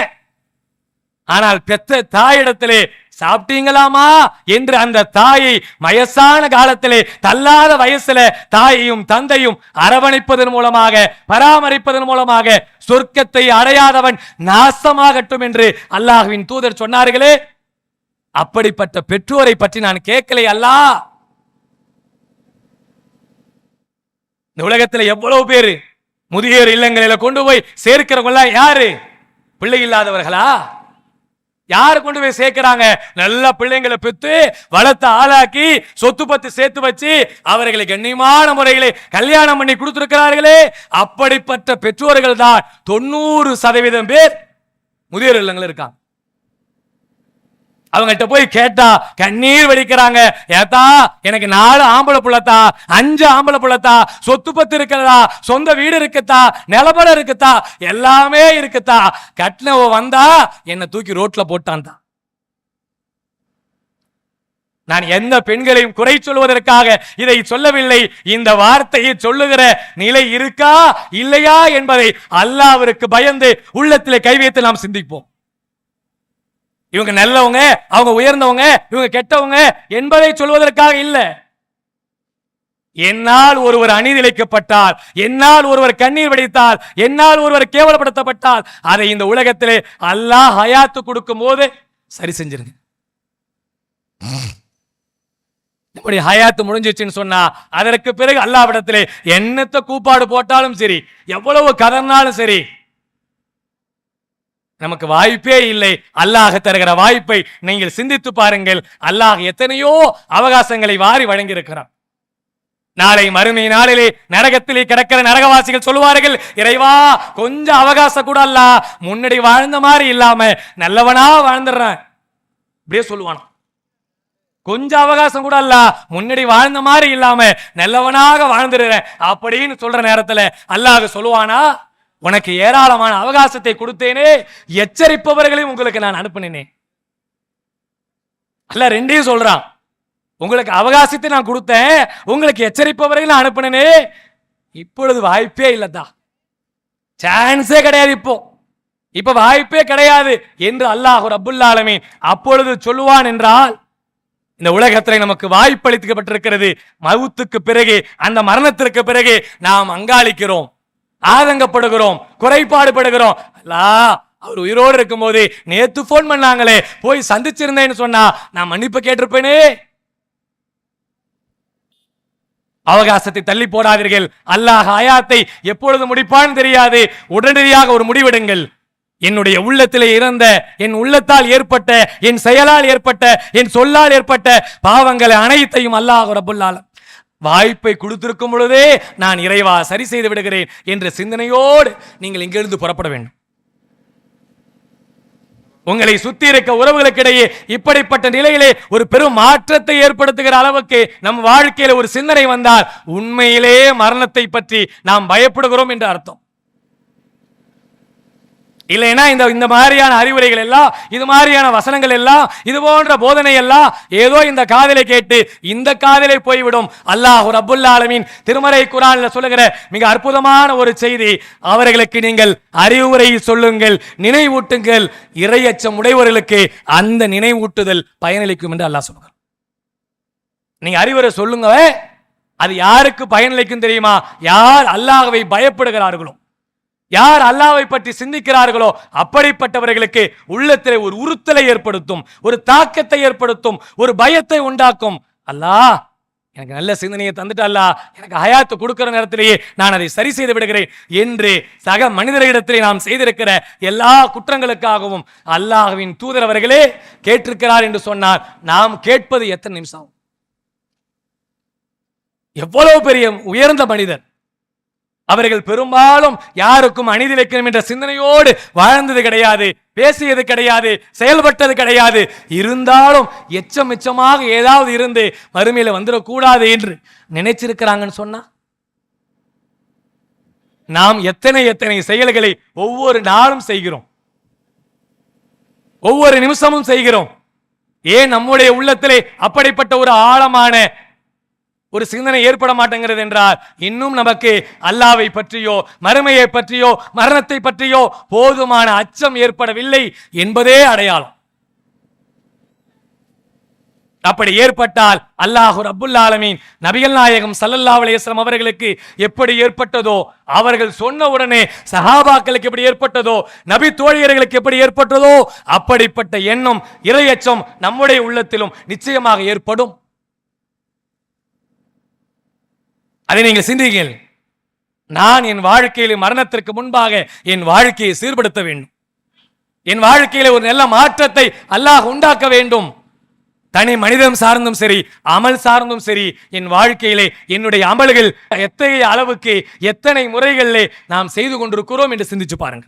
ஆனால் பெற்ற தாயிடத்திலே சாப்பிட்டீங்களாமா என்று அந்த தாயை வயசான காலத்திலே தள்ளாத வயசுல தாயையும் தந்தையும் அரவணைப்பதன் மூலமாக பராமரிப்பதன் மூலமாக சொர்க்கத்தை அடையாதவன் நாசமாகட்டும் என்று அல்லாஹ்வின் தூதர் சொன்னார்களே, அப்படிப்பட்ட பெற்றோரை பற்றி நான் கேட்கலை. அல்லாஹ் இந்த உலகத்துல எவ்வளவு பேரு முதியோர் இல்லங்களில கொண்டு போய் சேர்க்கிறவங்க யாரு? பிள்ளை இல்லாதவர்களா? யாரு கொண்டு போய் சேர்க்கிறாங்க? நல்ல பிள்ளைங்களை பெற்று வளர்த்த ஆளாக்கி சொத்து பத்து சேர்த்து வச்சு அவர்களை கண்ணியமான முறைகளை கல்யாணம் பண்ணி கொடுத்திருக்கிறார்களே, அப்படிப்பட்ட பெற்றோர்கள் தான் 90% பேர் முதியோர் இல்லங்கள் இருக்காங்க. அவங்ககிட்ட போய் கேட்டா கண்ணீர் வடிக்கிறாங்க. ஏத்தா எனக்கு 4 ஆம்பளை புள்ளத்தா, 5 ஆம்பளை புள்ளத்தா, சொத்து பத்து இருக்குதா, சொந்த வீடு இருக்குதா, நிலப்படம் இருக்குதா, எல்லாமே இருக்குதா, கட்டினவ வந்தா என்ன தூக்கி ரோட்ல போட்டான் தான். நான் எந்த பெண்களையும் குறை சொல்வதற்காக இதை சொல்லவில்லை. இந்த வார்த்தையை சொல்லுகிற நிலை இருக்கா இல்லையா என்பதை அல்லாஹ்விற்கு பயந்து உள்ளத்திலே கை வைத்து நாம் சிந்திப்போம். இவங்க நல்லவங்க, அவங்க உயர்ந்தவங்க, இவங்க கெட்டவங்க என்பதை சொல்வதற்காக இல்ல. என்னால் ஒருவர் அநீதிழைக்கப்பட்டால், என்னால் ஒருவர் கண்ணீர் வடித்தால், என்னால் ஒருவர் கேவலப்படுத்தப்பட்டால் அதை இந்த உலகத்திலே அல்லாஹ் ஹயாத்து கொடுக்கும் போது சரி செஞ்சிருங்க. நம்முடைய ஹயாத்து முடிஞ்சிச்சுன்னு சொன்னா அதற்கு பிறகு அல்லாஹ்விடத்திலே என்னத்த கூப்பாடு போட்டாலும் சரி, எவ்வளவு கதர்னாலும் சரி, நமக்கு வாய்ப்பே இல்லை. அல்லாஹ் தருகிற வாய்ப்பை நீங்கள் சிந்தித்து பாருங்கள். அல்லாஹ் எத்தனையோ அவகாசங்களை வாரி வழங்கி இருக்கிறார். நாளை மறுமை நாளிலே நரகத்திலே கிடக்கிற நரகவாசிகள் சொல்லுவார்கள், இறைவா கொஞ்சம் அவகாசம் கூட அல்ல, முன்னாடி வாழ்ந்த மாதிரி இல்லாம நல்லவனா வாழ்ந்துடுறேன் இப்படியே சொல்லுவானா. கொஞ்சம் அவகாசம் கூட அல்ல, முன்னாடி வாழ்ந்த மாதிரி இல்லாம நல்லவனாக வாழ்ந்துடுறேன் அப்படின்னு சொல்ற நேரத்துல அல்லாஹ் சொல்லுவானா, உனக்கு ஏராளமான அவகாசத்தை கொடுத்தேனே, எச்சரிப்பவர்களையும் உங்களுக்கு நான் அனுப்பினேனே. அல்ல ரெண்டையும் சொல்றான். உங்களுக்கு அவகாசத்தை நான் கொடுத்தேன், உங்களுக்கு எச்சரிப்பவர்களையும் அனுப்பினேனே. இப்பொழுது வாய்ப்பே இல்லதா, சான்ஸே கிடையாது, இப்ப வாய்ப்பே கிடையாது என்று அல்லாஹ் ரப்புல் ஆலமீன் அப்பொழுது சொல்லுவான் என்றால், இந்த உலகத்தில் நமக்கு வாய்ப்பளிக்கப்பட்டிருக்கிறது. மவுத்துக்கு பிறகு, அந்த மரணத்திற்கு பிறகு நாம் அங்காளிக்கிறோம், ஆதங்கப்படுகிறோம், குறைபாடுபடுகிறோம். அவர் உயிரோடு இருக்கும் போது நேத்து போன் பண்ணாங்களே, போய் சந்திச்சிருந்தேன்னு சொன்னா நான் மன்னிப்பு கேட்டிருப்பேனே. அவகாசத்தை தள்ளி போடாதீர்கள். அல்லாஹ் ஹயாத்தை எப்பொழுது முடிப்பான்னு தெரியாது. உடனடியாக ஒரு முடிவெடுங்கள். என்னுடைய உள்ளத்திலே இருந்த, என் உள்ளத்தால் ஏற்பட்ட, என் செயலால் ஏற்பட்ட, என் சொல்லால் ஏற்பட்ட பாவங்களை அனைத்தையும் அல்லாஹ் ரப்புல் ஆலமீன் வாய்ப்பை கொடுத்திருக்கும் பொழுதே நான் இறைவா சரி செய்து விடுகிறேன் என்ற சிந்தனையோடு நீங்கள் இங்கிருந்து புறப்பட வேண்டும். உங்களை சுத்தி இருக்க உறவுகளுக்கிடையே இப்படிப்பட்ட நிலையிலே ஒரு பெரும் மாற்றத்தை ஏற்படுத்துகிற அளவுக்கு நம் வாழ்க்கையில ஒரு சிந்தனை வந்தால் உண்மையிலே மரணத்தை பற்றி நாம் பயப்படுகிறோம் என்று அர்த்தம். இல்லைன்னா இந்த மாதிரியான அறிவுரைகள் எல்லாம், இது மாதிரியான வசனங்கள் எல்லாம், இது போன்ற போதனை எல்லாம் ஏதோ இந்த காதிலே கேட்டு இந்த காதிலே போய்விடும். அல்லாஹ் ரப்புல் ஆலமீன் திருமறை குர்ஆன்ல சொல்லுகிற மிக அற்புதமான ஒரு செய்தி, அவர்களுக்கு நீங்கள் அறிவுரை சொல்லுங்கள், நினைவூட்டுங்கள், இறையச்சம் உடையவர்களுக்கு அந்த நினைவூட்டுதல் பயனளிக்கும் என்று அல்லாஹ் சொல்லுகிறார். நீங்க அறிவுரை சொல்லுங்க, அது யாருக்கு பயனளிக்கும் தெரியுமா? யார் அல்லாஹ்வை பயப்படுகிறார்களோ, யார் அல்லாஹ்வை பற்றி சிந்திக்கிறார்களோ அப்படிப்பட்டவர்களுக்கு உள்ளத்திலே ஒரு உறுத்தலை ஏற்படுத்தும், ஒரு தாக்கத்தை ஏற்படுத்தும், ஒரு பயத்தை உண்டாக்கும். அல்லாஹ் எனக்கு நல்ல சிந்தனையை தந்துட்டு அல்லாஹ் எனக்கு ஹயாத்து கொடுக்கிற நேரத்திலேயே நான் அதை சரி செய்து விடுகிறேன் என்று சக மனிதர்களிடத்திலே நாம் செய்திருக்கிற எல்லா குற்றங்களுக்காகவும் அல்லாஹ்வின் தூதர் அவர்களே கேட்டிருக்கிறார் என்று சொன்னார். நாம் கேட்பது எத்தனை நிமிஷம்? எவ்வளவு பெரிய உயர்ந்த மனிதர் அவர்கள்! பெரும்பாலும் யாருக்கும் அநீதிழைக்கணும் என்ற சிந்தனையோடு வாழ்ந்தது கிடையாது, பேசியது கிடையாது, செயல்பட்டது கிடையாது. இருந்தாலும் எச்சமிச்சமாக ஏதாவது இருந்து மறுமையில வந்துடக்கூடாது என்று நினைச்சிருக்கிறாங்கன்னு சொன்னா, நாம் எத்தனை எத்தனை செயல்களை ஒவ்வொரு நாளும் செய்கிறோம், ஒவ்வொரு நிமிஷமும் செய்கிறோம். ஏன் நம்முடைய உள்ளத்திலே அப்படிப்பட்ட ஒரு ஆழமான ஒரு சிந்தனை ஏற்பட மாட்டேங்கிறது என்றால், இன்னும் நமக்கு அல்லாஹ்வை பற்றியோ மறுமையை பற்றியோ மரணத்தை பற்றியோ போதுமான அச்சம் ஏற்படவில்லை என்பதே அடையாளம். அப்படி ஏற்பட்டால் அல்லாஹ் ரப்புல் ஆலமீன் நபிகள் நாயகம் ஸல்லல்லாஹு அலைஹி வஸல்லம் அவர்களுக்கு எப்படி ஏற்பட்டதோ, அவர்கள் சொன்ன உடனே சஹாபாக்களுக்கு எப்படி ஏற்பட்டதோ, நபி தோழியர்களுக்கு எப்படி ஏற்பட்டதோ, அப்படிப்பட்ட எண்ணம், இறையச்சம் நம்முடைய உள்ளத்திலும் நிச்சயமாக ஏற்படும். அதை நீங்கள் சிந்தியுங்கள். நான் என் வாழ்க்கையில் மரணத்திற்கு முன்பாக என் வாழ்க்கையை சீர்படுத்த வேண்டும், என் வாழ்க்கையில ஒரு நல்ல மாற்றத்தை அல்லாஹ் உண்டாக்க வேண்டும். தனி மனிதம் சார்ந்தும் சரி, அமல் சார்ந்தும் சரி, என் வாழ்க்கையிலே என்னுடைய அமல்கள் எத்தகைய அளவுக்கு எத்தனை முறைகளிலே நாம் செய்து கொண்டிருக்கிறோம் என்று சிந்திச்சு பாருங்க.